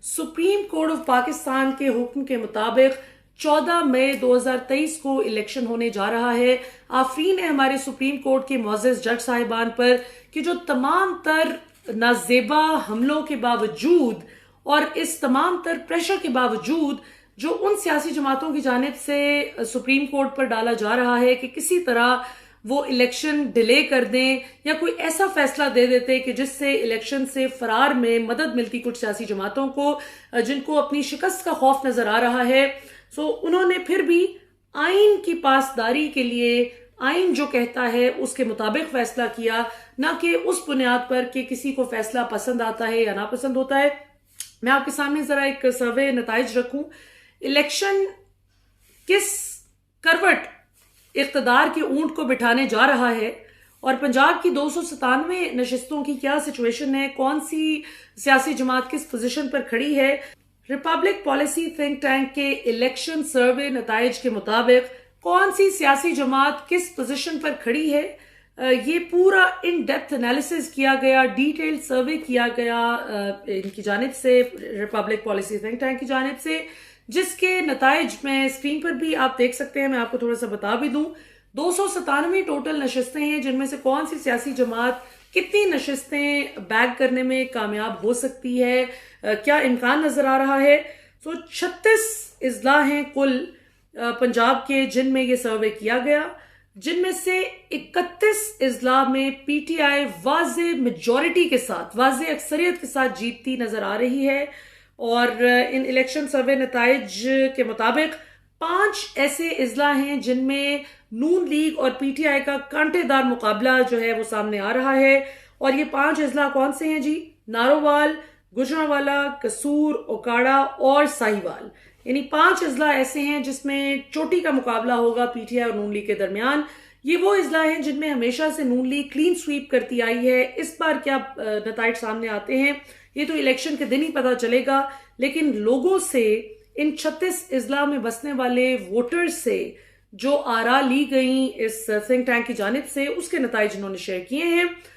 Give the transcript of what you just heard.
Supreme court of Pakistan के हुक्म के मुताबिक 14 मई 2023 को इलेक्शन होने जा रहा है। आफरीन है हमारे सुप्रीम कोर्ट के मुअज़्ज़ज़ जज साहिबान पर कि जो तमाम तर नाजेबा हमलों के बावजूद और इस तमाम तर प्रेशर के बावजूद जो उन सियासी जमातों की जानिब से सुप्रीम कोर्ट पर डाला जा रहा है कि किसी तरह वो इलेक्शन डिले कर दें या कोई ऐसा फैसला दे देते कि जिससे इलेक्शन से फरार में मदद मिलती कुछ सियासी जमातों को जिनको अपनी शिकस्त का खौफ नजर आ रहा है। सो उन्होंने फिर भी आइन की पासदारी के लिए आइन जो कहता है उसके मुताबिक फैसला किया, ना कि उस बुनियाद पर कि किसी को फैसला पसंद आता है या नापसंद होता है। मैं आपके सामने जरा एक सर्वे नताइज रखूं। इलेक्शन किस करवट इख्तदार के ऊंट को बिठाने जा रहा है और पंजाब की 297 नशिस्तों की क्या सिचुएशन है, कौन सी सियासी जमात किस पोजीशन पर खड़ी है। रिपब्लिक पॉलिसी थिंक टैंक के इलेक्शन सर्वे नताइज के मुताबिक कौन सी सियासी जमात किस पोजीशन पर खड़ी है, ये पूरा इन डेप्थ एनालिसिस किया गया, डिटेल्ड सर्वे किया गया इनकी जानिब से, रिपब्लिक पॉलिसी थिंक टैंक की जानिब से, जिसके नताइज में स्क्रीन पर भी आप देख सकते हैं। मैं आपको थोड़ा सा बता भी दूं, 297 टोटल नशिस्तें हैं, जिनमें से कौन सी सियासी जमात कितनी नशिस्तें बैग करने में कामयाब हो सकती है, क्या इम्कान नजर आ रहा है। 36 इजला हैं कुल पंजाब के जिनमें ये सर्वे किया गया, जिनमें से 31 इजला में पीटीआई वाज़े मेजॉरिटी के साथ, वाज़े अक्सरियत के साथ जीतती नजर आ रही है। और इन इलेक्शन सर्वे नताइज के मुताबिक 5 ऐसे इजला हैं जिनमें नून लीग और पीटीआई का कांटेदार मुकाबला जो है वो सामने आ रहा है। और ये 5 इजला कौन से हैं जी? नारोवाल, गुजरांवाला, कसूर, ओकाड़ा और साहिवाल। यानी 5 इजला ऐसे हैं जिसमें चोटी का मुकाबला होगा पीटीआई और नून लीग के दरमियान। ये वो इजला हैं जिनमें हमेशा से नून लीग क्लीन स्वीप करती आई है। इस बार क्या नताइज सामने आते हैं ये तो इलेक्शन के दिन ही पता चलेगा, लेकिन लोगों से, इन 36 इजला में बसने वाले वोटर्स से जो आरा ली गई इस थिंक टैंक की जानिब से, उसके नताइज इन्होंने शेयर किए हैं।